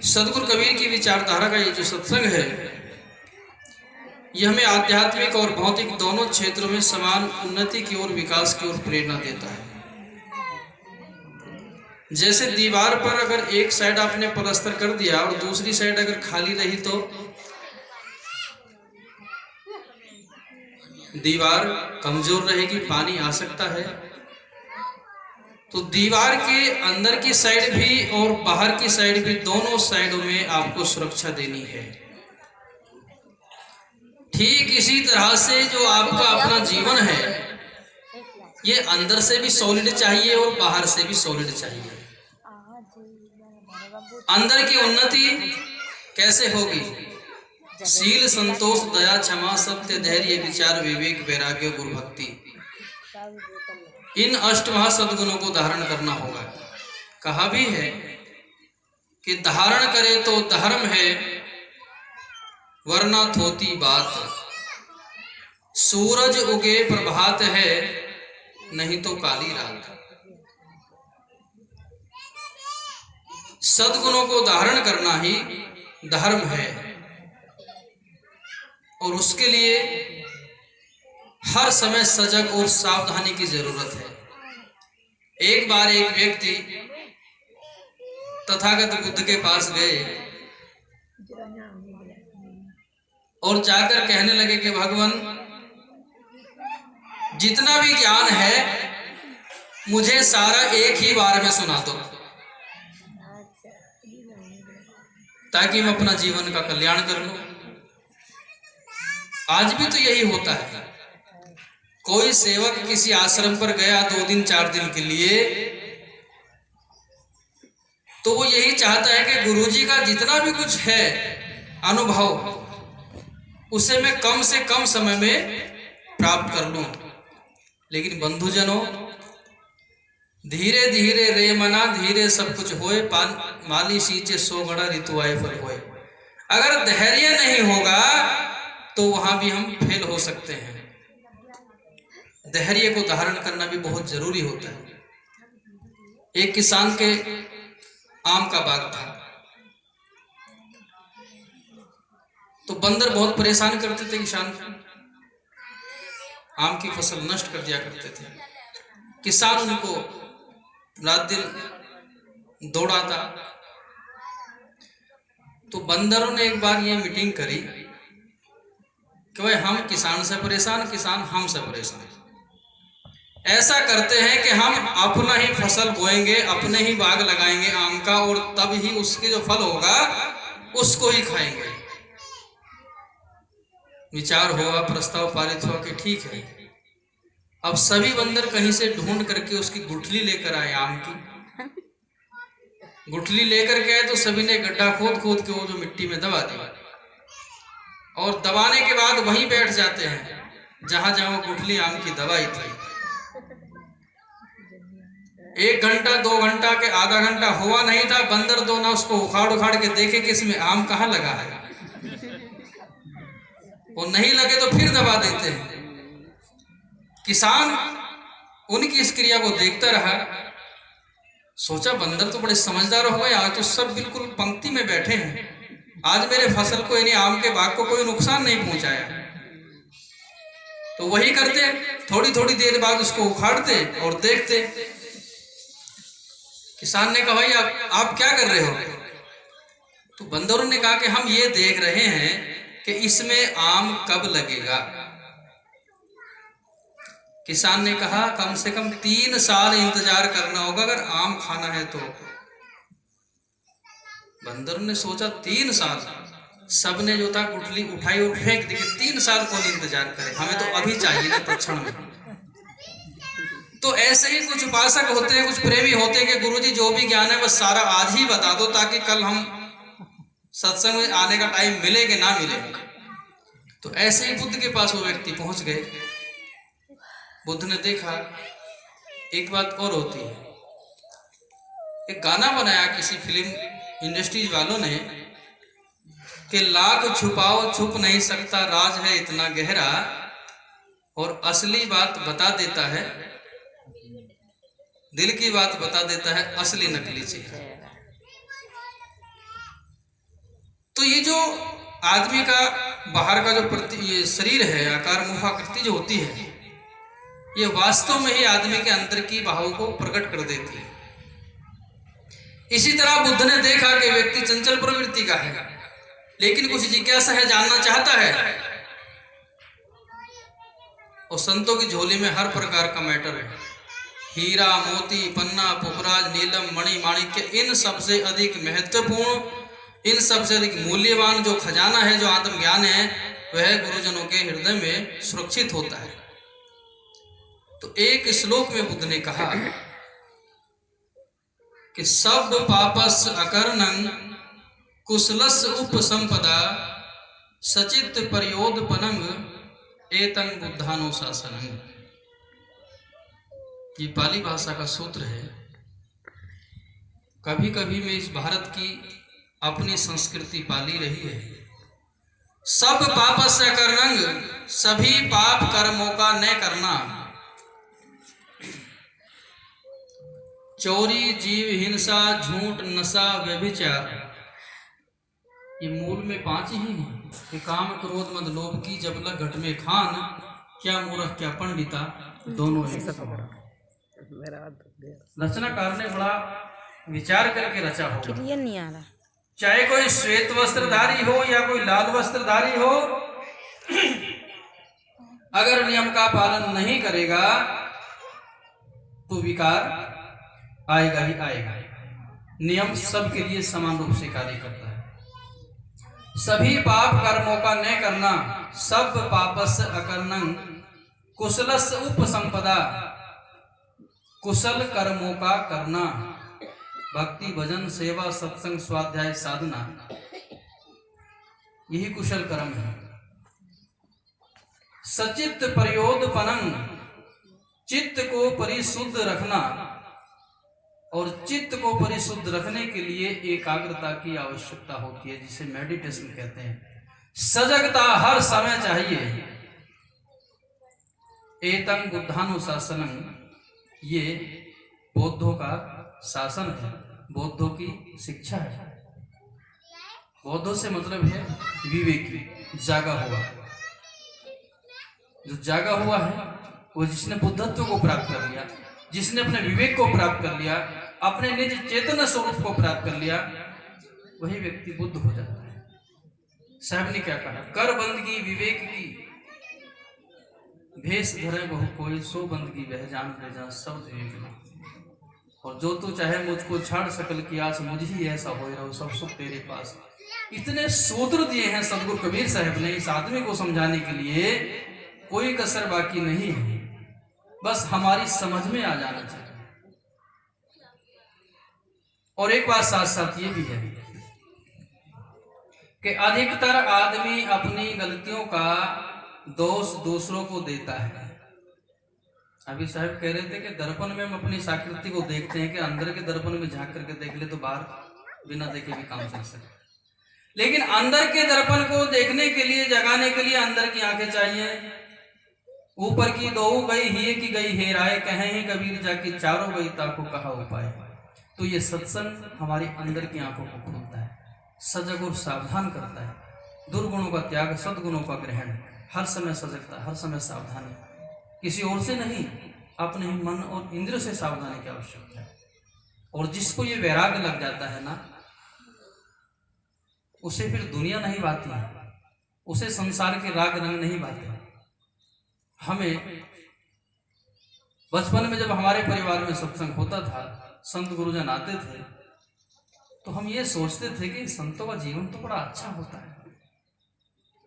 सदगुरु कबीर की विचारधारा का ये जो सत्संग है, यह हमें आध्यात्मिक और भौतिक दोनों क्षेत्रों में समान उन्नति की ओर, विकास की ओर प्रेरणा देता है। जैसे दीवार पर अगर एक साइड आपने पलस्तर कर दिया और दूसरी साइड अगर खाली रही तो दीवार कमजोर रहेगी, पानी आ सकता है। तो दीवार के अंदर की साइड भी और बाहर की साइड भी, दोनों साइडों में आपको सुरक्षा देनी है। ठीक इसी तरह से जो आपका अपना जीवन है, ये अंदर से भी सॉलिड चाहिए और बाहर से भी सॉलिड चाहिए। अंदर की उन्नति कैसे होगी? शील, संतोष, दया, क्षमा, सत्य, धैर्य, विचार, विवेक, वैराग्य, गुरु भक्ति, इन अष्ट महासद्गुणों को धारण करना होगा। कहा भी है कि धारण करे तो धर्म है, वरना थोती बात। सूरज उगे प्रभात है, नहीं तो काली रात। सद्गुणों को धारण करना ही धर्म है और उसके लिए हर समय सजग और सावधानी की जरूरत है। एक बार एक व्यक्ति तथागत बुद्ध के पास गए और जाकर कहने लगे कि भगवान, जितना भी ज्ञान है मुझे सारा एक ही बार में सुना दो, ताकि मैं अपना जीवन का कल्याण कर लूं। आज भी तो यही होता है। कोई सेवक किसी आश्रम पर गया 2 दिन 4 दिन के लिए, तो वो यही चाहता है कि गुरुजी का जितना भी कुछ है अनुभव, उसे मैं कम से कम समय में प्राप्त कर लूं। लेकिन बंधुजनों, धीरे धीरे रे मना, धीरे सब कुछ होए, माली सींचे 100 गड़ा, ऋतु आए फल होए। अगर धैर्य नहीं होगा तो वहां भी हम फेल हो सकते हैं। धैर्य को धारण करना भी बहुत जरूरी होता है। एक किसान के आम का बाग था, तो बंदर बहुत परेशान करते थे किसान को, आम की फसल नष्ट कर दिया करते थे। किसान उनको रात दिन दौड़ाता। तो बंदरों ने एक बार ये मीटिंग करी कि भाई, हम किसान से परेशान, किसान हमसे परेशान। ऐसा करते हैं कि हम अपना ही फसल बोएंगे, अपने ही बाग लगाएंगे आम का, और तब ही उसके जो फल होगा उसको ही खाएंगे। विचार हुआ, प्रस्ताव पारित हुआ कि ठीक है। अब सभी बंदर कहीं से ढूंढ करके उसकी गुठली लेकर आए, आम की गुठली लेकर के आए। तो सभी ने गड्ढा खोद खोद के वो जो मिट्टी में दबा दी, और दबाने के बाद वहीं बैठ जाते हैं जहां जहां वो गुठली आम की दबाई थी। 1 घंटा 2 घंटा के आधा घंटा हुआ नहीं था, बंदर दो ना उसको उखाड़ उखाड़ के देखे कि इसमें आम कहाँ लगा है। वो नहीं लगे तो फिर दबा देते हैं। किसान उनकी इस क्रिया को देखता रहा, सोचा बंदर तो बड़े समझदार हो गए, आज तो सब बिल्कुल पंक्ति में बैठे हैं, आज मेरे फसल को, यानी आम के बाग को कोई नुकसान नहीं पहुंचाया। तो वही करते, थोड़ी थोड़ी देर बाद उसको उखाड़ते और देखते। किसान ने कहा, भाई आप क्या कर रहे हो? तो बंदरों ने कहा कि हम ये देख रहे हैं कि इसमें आम कब लगेगा। किसान ने कहा, कम से कम 3 साल इंतजार करना होगा अगर आम खाना है तो। बंदरों ने सोचा 3 साल, सबने जो था गुठली उठाई और फेंक दी कि 3 साल कौन इंतजार करे, हमें तो अभी चाहिए ना, तत्क्षण में। तो ऐसे ही कुछ उपासक होते हैं, कुछ प्रेमी होते हैं कि गुरुजी जो भी ज्ञान है बस सारा आज ही बता दो, ताकि कल हम सत्संग में आने का टाइम मिले कि ना मिले। तो ऐसे ही बुद्ध के पास वो व्यक्ति पहुंच गए। बुद्ध ने देखा, एक बात और होती है। एक गाना बनाया किसी फिल्म इंडस्ट्रीज वालों ने कि लाख छुपाओ छुप नहीं सकता, राज है इतना गहरा, और असली बात बता देता है, दिल की बात बता देता है असली नकली चेहरा। जो आदमी का बाहर का जो ये शरीर है, आकार मुख आकृति जो होती है, ये वास्तव में ही आदमी के अंदर की भाव को प्रकट कर देती है। इसी तरह बुद्ध ने देखा कि व्यक्ति चंचल प्रवृत्ति का है, लेकिन कुछ जिज्ञासा है, जानना चाहता है, और संतों की झोली में हर प्रकार का मैटर है। हीरा, मोती, पन्ना, पुखराज, नीलम, मणि, माणिक्य, इन सबसे अधिक महत्वपूर्ण, इन सबसे अधिक मूल्यवान जो खजाना है, जो आत्मज्ञान है, वह गुरुजनों के हृदय में सुरक्षित होता है। तो एक श्लोक में बुद्ध ने कहा कि सब पापस अकर्णं कुशलस उपसंपदा सचित पर्योदपनं एतं बुद्धानुशासनं। ये पाली भाषा का सूत्र है। कभी कभी में इस भारत की अपनी संस्कृति पाली रही है। सब पापस्य अकर्णं, सभी पाप कर्मों का न करना। चोरी, जीव हिंसा, झूठ, नशा, व्यभिचार, ये मूल में 5 ही हैं कि काम, क्रोध, मद, लोभ की जब लग घट में खान, क्या मूर्ख क्या पंडिता, दोनों ही। रचनाकार ने बड़ा विचार करके रचा हो। नहीं आ रहा, चाहे कोई श्वेत वस्त्रधारी हो या कोई लाल वस्त्रधारी हो, अगर नियम का पालन नहीं करेगा तो विकार आएगा ही आएगा। नियम सबके लिए समान रूप से कार्य करता है। सभी पाप कर्मों का न करना, सब पापस अकर्णं कुशलस उपसंपदा, कुशल कर्मों का करना, भक्ति, भजन, सेवा, सत्संग, स्वाध्याय, साधना, यही कुशल कर्म है। सचित पर्योदपनं, चित्त को परिशुद्ध रखना, और चित्त को परिशुद्ध रखने के लिए एकाग्रता की आवश्यकता होती है, जिसे मेडिटेशन कहते हैं। सजगता हर समय चाहिए। एतं बुद्धानुशासनं, ये बौद्धों का शासन है, बौद्धों की शिक्षा है। बौद्धों से मतलब है विवेकी, जागा हुआ। जो जागा हुआ है वो जिसने बुद्धत्व को प्राप्त कर लिया, जिसने अपने विवेक को प्राप्त कर लिया, अपने निज चेतन स्वरूप को प्राप्त कर लिया, वही व्यक्ति बुद्ध हो जाता है। साहब ने क्या कहा, कर बंदगी विवेक की, भेष धरे बहु कोई, सो बंदगी वह जान भेजा सब विवेक ना। और जो तू चाहे मुझको छाड़, सकल की आस मुझ ही ऐसा हो रहा, सब सुख तेरे पास। इतने सूत्र दिए हैं सदगुरु कबीर साहब ने इस आदमी को समझाने के लिए, कोई कसर बाकी नहीं है, बस हमारी समझ में आ जाना चाहिए। और एक बात साथ साथ ये भी है कि अधिकतर आदमी अपनी गलतियों का दोष दूसरों को देता है। अभी साहब कह रहे थे कि दर्पण में हम अपनी आकृति को देखते हैं, कि अंदर के दर्पण में झांक करके देख ले तो बाहर बिना देखे भी काम चल सकता है, लेकिन अंदर के दर्पण को देखने के लिए, जगाने के लिए अंदर की आंखें चाहिए। ऊपर की दो गई ही की गई हेराए, कहे ही कबीर जाके चारों गई ताको कहा उपाय। तो ये सत्संग हमारी अंदर की आंखों को खोलता है, सजग और सावधान करता है। दुर्गुणों का त्याग, सद्गुणों का ग्रहण, हर समय सजगता, हर समय सावधानी, किसी और से नहीं, अपने ही मन और इंद्र से सावधानी की आवश्यकता है। और जिसको ये वैराग्य लग जाता है ना, उसे फिर दुनिया नहीं भाती है, उसे संसार के राग रंग नहीं भाते। हमें बचपन में जब हमारे परिवार में सत्संग होता था, संत गुरुजन आते थे, तो हम ये सोचते थे कि संतों का जीवन तो बड़ा अच्छा होता है,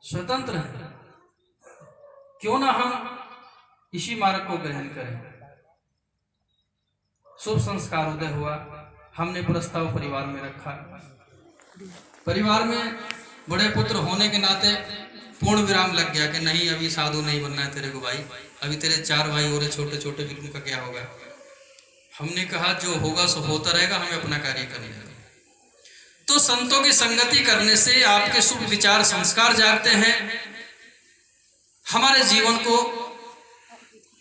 स्वतंत्र है, क्यों ना हम इसी मार्ग को ग्रहण करें। शुभ संस्कार उदय हुआ, हमने प्रस्ताव परिवार में रखा। परिवार में बड़े पुत्र होने के नाते पूर्ण विराम लग गया कि नहीं, अभी साधु नहीं बनना है तेरे को भाई, अभी तेरे 4 भाई और छोटे छोटे, फिर उनका क्या होगा। हमने कहा जो होगा सो होता रहेगा, हमें अपना कार्य करना है। तो संतों की संगति करने से आपके शुभ विचार संस्कार जागते हैं, हमारे जीवन को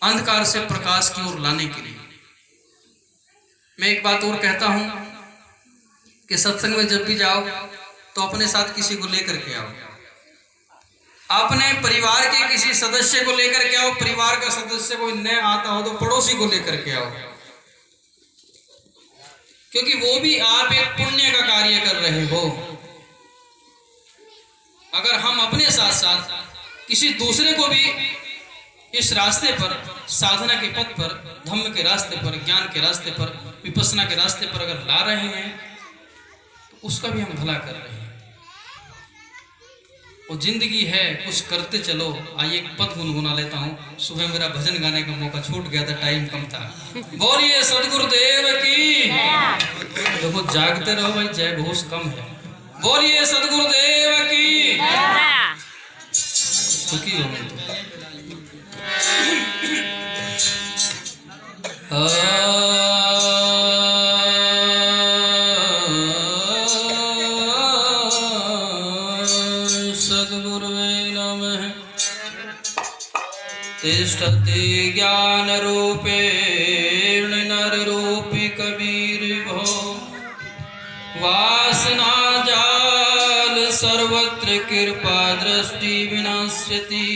अंधकार से प्रकाश की ओर लाने के लिए। मैं एक बात और कहता हूं कि सत्संग में जब भी जाओ तो अपने साथ किसी को लेकर के आओ, अपने परिवार के किसी सदस्य को लेकर के आओ। परिवार का सदस्य कोई न आता हो तो पड़ोसी को लेकर के आओ, क्योंकि वो भी आप एक पुण्य का कार्य कर रहे हो। अगर हम अपने साथ साथ किसी दूसरे को भी इस रास्ते पर, साधना के पथ पर, धम्म के रास्ते पर, ज्ञान के रास्ते पर, विपස්සना के रास्ते पर अगर ला रहे हैं तो उसका भी हम भला कर रहे हैं। वो जिंदगी है, कुछ करते चलो। आइए एक पद गुनगुना लेता हूँ। सुबह मेरा भजन गाने का मौका छूट गया था, टाइम कम था। बोलिए सदगुरुदेव की। देखो जागते रहो भाई, जय घोष कम है। बोलिए सदगुरुदेव की। सुखी हो गए तिष्ठति ज्ञान रूपेण नर रूपी कबीर भो, वासना जाल सर्वत्र कृपा दृष्टि विनाश्यति,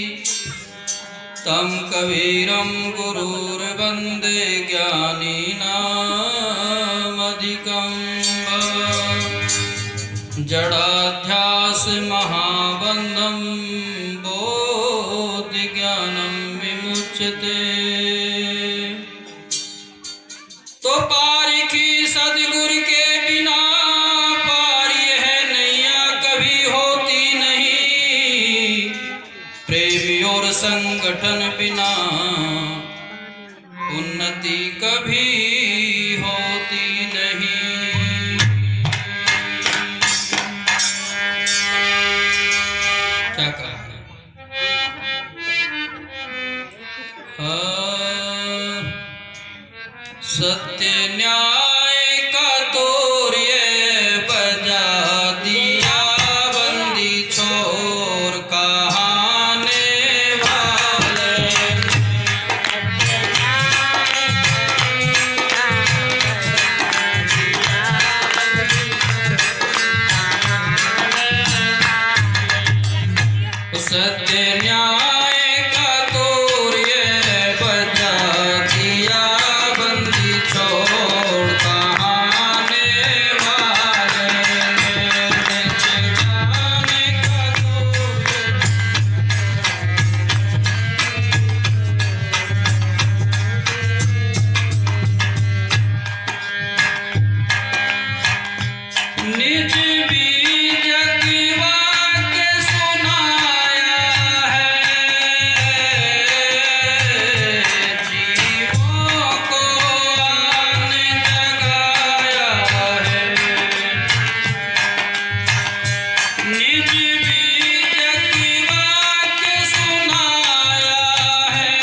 तम कबीरम गुरुर्वंदे ज्ञानीनाम अधिकं जडाध्यास महाबंधम बोधि ज्ञानम विमुच्यते। तो पारिखी सदगुरु के बिना पारी है नैया कभी होती नहीं, प्रेमी और संगठन बिना उन्नति कभी होती नहीं। क्या कहा? सत्य न्याय का तोर्य बजा दिया, बंदी छोर कहाने वाले। सत्य न्याय का तोर्य बजा दिया, बंदी छोड़ कहाने वाले। जाने का तोर्य निज बीज की वाक्य सुनाया है, जीवों को आन जगाया है। निज बीज की वाक्य सुनाया है,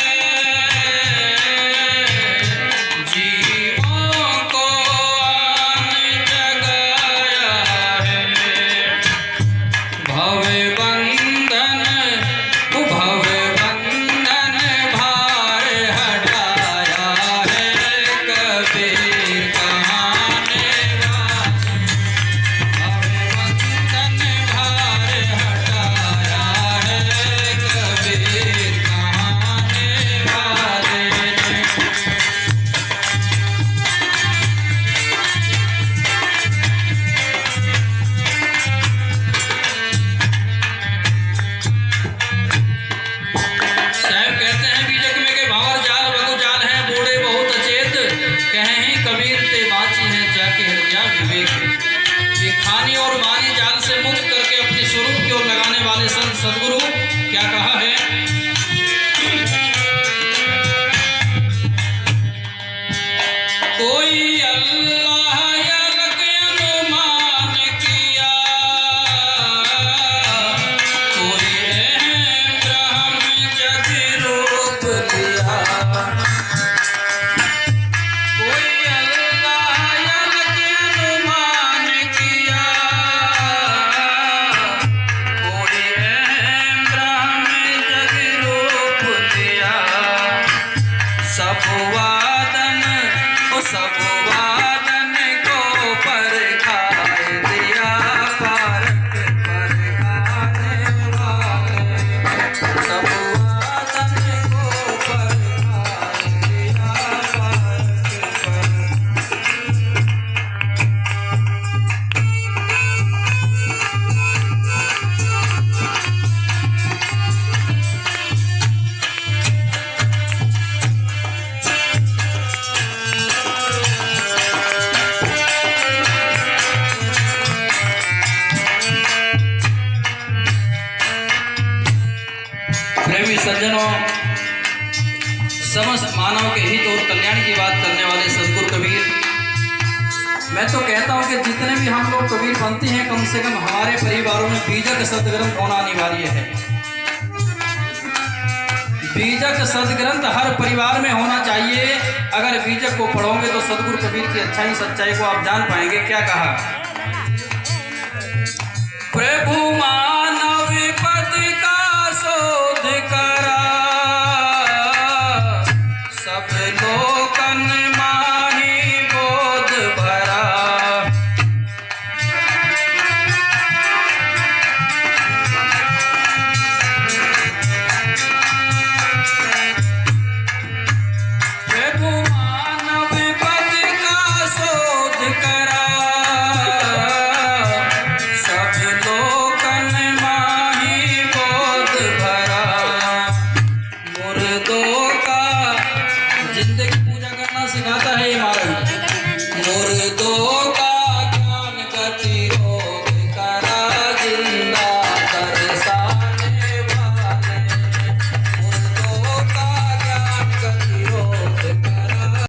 जीवों को आन जगाया है। भव बंधन भार हटाया है, कबीर कहाने वाले। भव बंधन भार हटाया है, कबीर कहाने वाले। साहब कहते हैं बीजक में के भावर जाल बगु जाल है, बूढ़े बहुत अचेत कहे ही कबीर ते बाची है, जाके हृदय विवेक। ये खानी और बानी जाल से मुक्त करके अपने स्वरूप की ओर लगाने वाले संत सदगुरु क्या कहा है? कोई अल्लाह अलग अनुमान किया, कोई अहम ब्रह्म जग रूप लिया। कोई अल्लाह अलग अनुमान किया, कोई अहम ब्रह्म जग बहनों, समस्त मानव के हित और कल्याण की बात करने वाले सदगुरु कबीर, मैं तो कहता हूं कि जितने भी हम लोग कबीरपंथी हैं, कम से कम हमारे परिवारों में बीजक सदग्रंथ होना अनिवार्य है। बीजक सदग्रंथ हर परिवार में होना चाहिए। अगर बीजक को पढ़ोगे तो सदगुरु कबीर की अच्छाई सच्चाई को आप जान पाएंगे। क्या कहा?